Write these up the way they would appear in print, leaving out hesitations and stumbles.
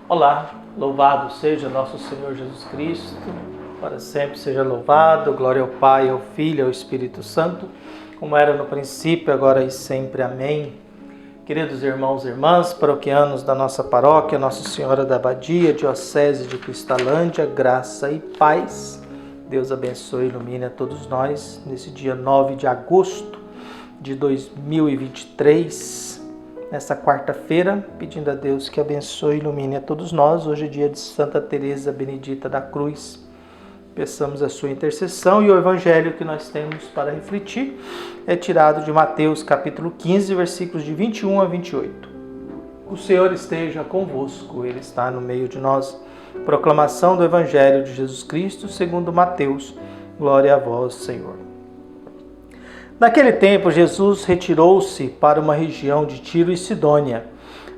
Olá, louvado seja nosso Senhor Jesus Cristo, para sempre seja louvado, glória ao Pai, ao Filho e ao Espírito Santo, como era no princípio, agora e sempre. Amém. Queridos irmãos e irmãs, paroquianos da nossa paróquia, Nossa Senhora da Abadia, Diocese de Cristalândia, graça e paz. Deus abençoe e ilumine a todos nós nesse dia 9 de agosto de 2023, nessa quarta-feira, pedindo a Deus que abençoe e ilumine a todos nós. Hoje é dia de Santa Teresa Benedita da Cruz. Peçamos a sua intercessão e o evangelho que nós temos para refletir é tirado de Mateus capítulo 15, versículos de 21 a 28. O Senhor esteja convosco, Ele está no meio de nós. Proclamação do evangelho de Jesus Cristo segundo Mateus. Glória a vós, Senhor. Naquele tempo, Jesus retirou-se para uma região de Tiro e Sidônia.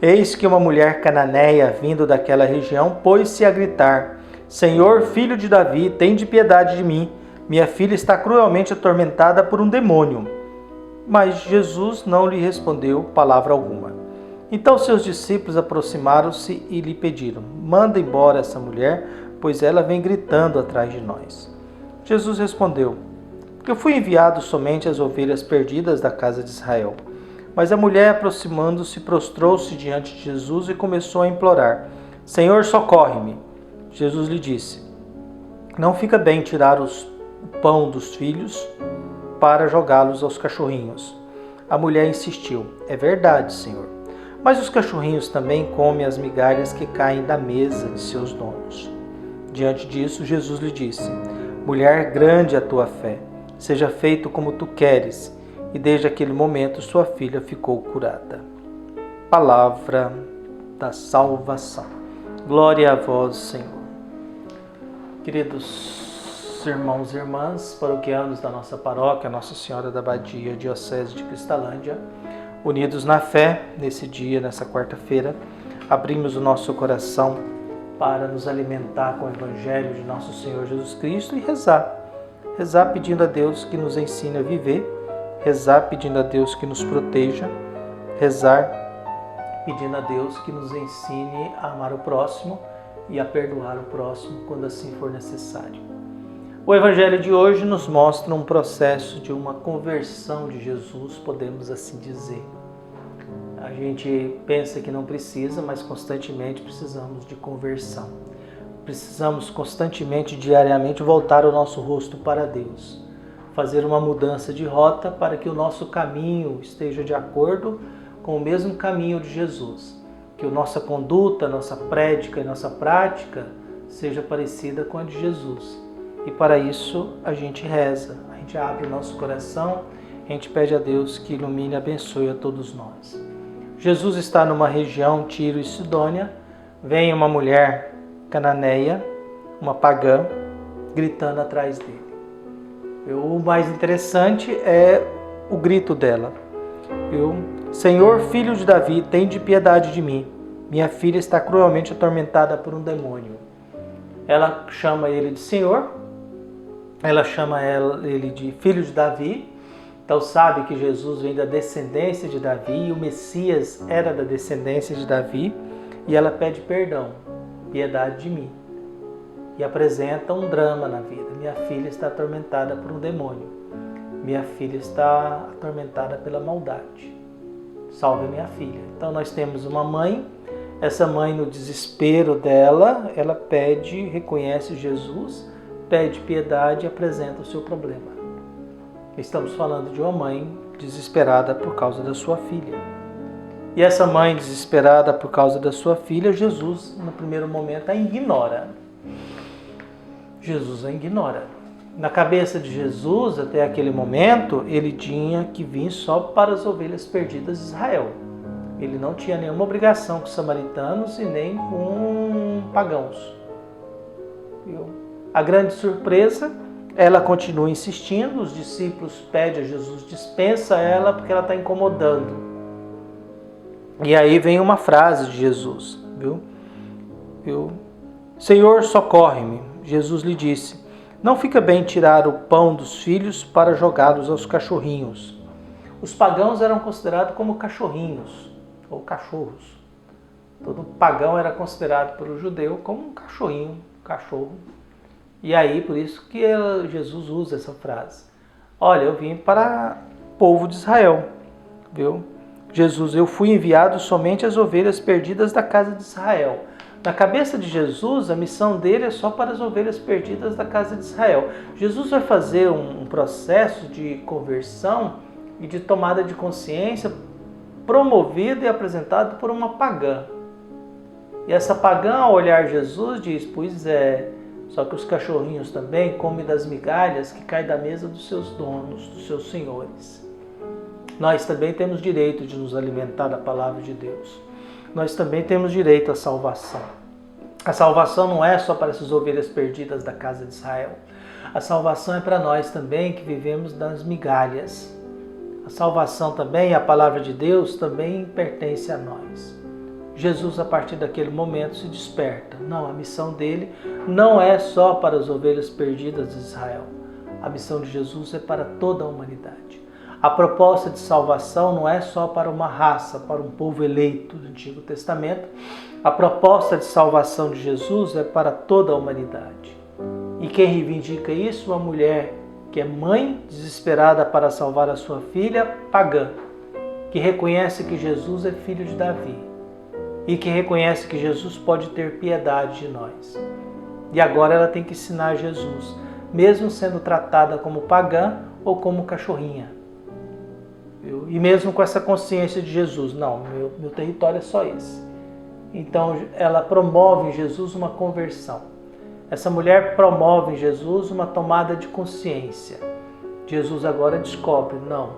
Eis que uma mulher cananeia, vindo daquela região, pôs-se a gritar: Senhor, filho de Davi, tende piedade de mim. Minha filha está cruelmente atormentada por um demônio. Mas Jesus não lhe respondeu palavra alguma. Então seus discípulos aproximaram-se e lhe pediram: Manda embora essa mulher, pois ela vem gritando atrás de nós. Jesus respondeu: Eu fui enviado somente às ovelhas perdidas da casa de Israel. Mas a mulher, aproximando-se, prostrou-se diante de Jesus e começou a implorar: Senhor, socorre-me. Jesus lhe disse: Não fica bem tirar o pão dos filhos para jogá-los aos cachorrinhos. A mulher insistiu: É verdade, Senhor. Mas os cachorrinhos também comem as migalhas que caem da mesa de seus donos. Diante disso, Jesus lhe disse: Mulher, grande é a tua fé. Seja feito como tu queres. E desde aquele momento sua filha ficou curada. Palavra da salvação. Glória a vós, Senhor. Queridos irmãos e irmãs, paroquianos da nossa paróquia, Nossa Senhora da Abadia, Diocese de Cristalândia, unidos na fé, nesse dia, nessa quarta-feira, abrimos o nosso coração para nos alimentar com o Evangelho de nosso Senhor Jesus Cristo e rezar. Rezar pedindo a Deus que nos ensine a viver, rezar pedindo a Deus que nos proteja, rezar pedindo a Deus que nos ensine a amar o próximo e a perdoar o próximo quando assim for necessário. O Evangelho de hoje nos mostra um processo de uma conversão de Jesus, podemos assim dizer. A gente pensa que não precisa, mas constantemente precisamos de conversão. Precisamos constantemente, diariamente, voltar o nosso rosto para Deus. Fazer uma mudança de rota para que o nosso caminho esteja de acordo com o mesmo caminho de Jesus. Que a nossa conduta, nossa prédica e nossa prática seja parecida com a de Jesus. E para isso a gente reza, a gente abre o nosso coração, a gente pede a Deus que ilumine e abençoe a todos nós. Jesus está numa região, Tiro e Sidônia, vem uma mulher cananeia, uma pagã, gritando atrás dele. O mais interessante é o grito dela. Senhor, filho de Davi, tende piedade de mim. Minha filha está cruelmente atormentada por um demônio. Ela chama ele de Senhor, ela chama ele de filho de Davi. Então sabe que Jesus vem da descendência de Davi e o Messias era da descendência de Davi. E ela pede perdão, piedade de mim. E apresenta um drama na vida. Minha filha está atormentada por um demônio. Minha filha está atormentada pela maldade. Salve minha filha. Então nós temos uma mãe. Essa mãe, no desespero dela, ela pede, reconhece Jesus, pede piedade e apresenta o seu problema. Estamos falando de uma mãe desesperada por causa da sua filha. E essa mãe desesperada por causa da sua filha, Jesus, no primeiro momento, a ignora. Jesus a ignora. Na cabeça de Jesus, até aquele momento, ele tinha que vir só para as ovelhas perdidas de Israel. Ele não tinha nenhuma obrigação com os samaritanos e nem com pagãos. A grande surpresa, ela continua insistindo, os discípulos pedem a Jesus, dispensa ela porque ela está incomodando. E aí vem uma frase de Jesus, Senhor, socorre-me. Jesus lhe disse: Não fica bem tirar o pão dos filhos para jogá-los aos cachorrinhos. Os pagãos eram considerados como cachorrinhos ou cachorros. Todo pagão era considerado pelo judeu como um cachorrinho, um cachorro. E aí, por isso que Jesus usa essa frase. Olha, eu vim para o povo de Israel, viu? Jesus, eu fui enviado somente às ovelhas perdidas da casa de Israel. Na cabeça de Jesus, a missão dele é só para as ovelhas perdidas da casa de Israel. Jesus vai fazer um processo de conversão e de tomada de consciência promovido e apresentado por uma pagã. E essa pagã, ao olhar Jesus, diz, pois é, só que os cachorrinhos também comem das migalhas que caem da mesa dos seus donos, dos seus senhores. Nós também temos direito de nos alimentar da palavra de Deus. Nós também temos direito à salvação. A salvação não é só para essas ovelhas perdidas da casa de Israel. A salvação é para nós também que vivemos das migalhas. A salvação também, a palavra de Deus, também pertence a nós. Jesus, a partir daquele momento, se desperta. Não, a missão dele não é só para as ovelhas perdidas de Israel. A missão de Jesus é para toda a humanidade. A proposta de salvação não é só para uma raça, para um povo eleito do Antigo Testamento. A proposta de salvação de Jesus é para toda a humanidade. E quem reivindica isso? Uma mulher que é mãe, desesperada para salvar a sua filha, pagã, que reconhece que Jesus é filho de Davi e que reconhece que Jesus pode ter piedade de nós. E agora ela tem que ensinar Jesus, mesmo sendo tratada como pagã ou como cachorrinha. E mesmo com essa consciência de Jesus, não, meu território é só esse. Então ela promove em Jesus uma conversão. Essa mulher promove em Jesus uma tomada de consciência. Jesus agora descobre, não,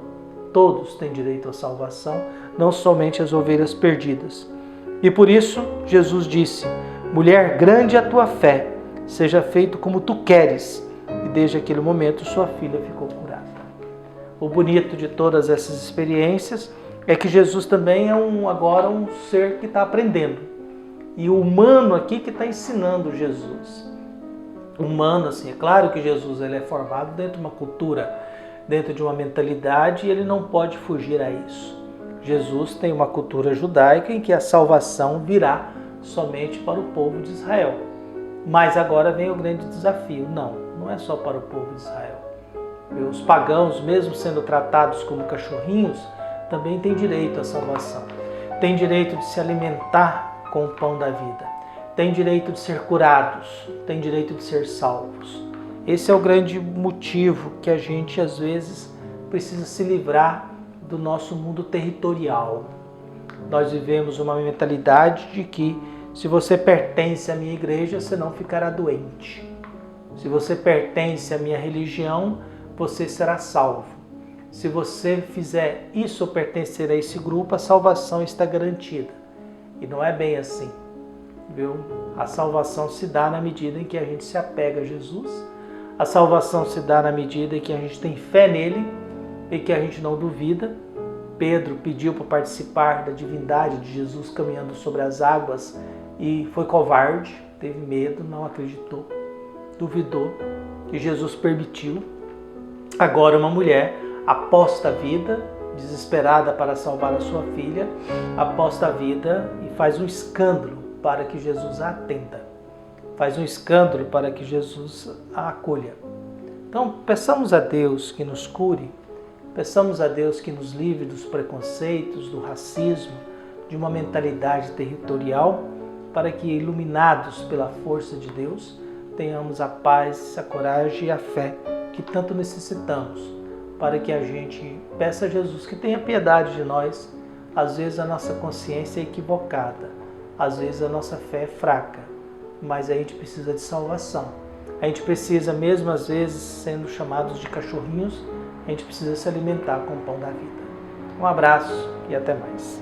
todos têm direito à salvação, não somente as ovelhas perdidas. E por isso Jesus disse, mulher, grande é a tua fé, seja feito como tu queres. E desde aquele momento sua filha ficou curada. O bonito de todas essas experiências é que Jesus também é agora um ser que está aprendendo. E o humano aqui que está ensinando Jesus. Humano, assim, é claro que Jesus ele é formado dentro de uma cultura, dentro de uma mentalidade, e ele não pode fugir a isso. Jesus tem uma cultura judaica em que a salvação virá somente para o povo de Israel. Mas agora vem o grande desafio. Não é só para o povo de Israel. Os pagãos, mesmo sendo tratados como cachorrinhos, também têm direito à salvação. Têm direito de se alimentar com o pão da vida. Têm direito de ser curados. Têm direito de ser salvos. Esse é o grande motivo que a gente, às vezes, precisa se livrar do nosso mundo territorial. Nós vivemos uma mentalidade de que se você pertence à minha igreja, você não ficará doente. Se você pertence à minha religião, você será salvo. Se você fizer isso ou pertencer a esse grupo, a salvação está garantida. E não é bem assim, viu? A salvação se dá na medida em que a gente se apega a Jesus. A salvação se dá na medida em que a gente tem fé nele e que a gente não duvida. Pedro pediu para participar da divindade de Jesus caminhando sobre as águas e foi covarde, teve medo, não acreditou, duvidou e Jesus permitiu. Agora uma mulher aposta a vida, desesperada para salvar a sua filha, aposta a vida e faz um escândalo para que Jesus a atenda. Faz um escândalo para que Jesus a acolha. Então, peçamos a Deus que nos cure, peçamos a Deus que nos livre dos preconceitos, do racismo, de uma mentalidade territorial, para que, iluminados pela força de Deus, tenhamos a paz, a coragem e a fé que tanto necessitamos, para que a gente peça a Jesus que tenha piedade de nós. Às vezes a nossa consciência é equivocada, às vezes a nossa fé é fraca, mas a gente precisa de salvação. A gente precisa, mesmo às vezes sendo chamados de cachorrinhos, a gente precisa se alimentar com o pão da vida. Um abraço e até mais.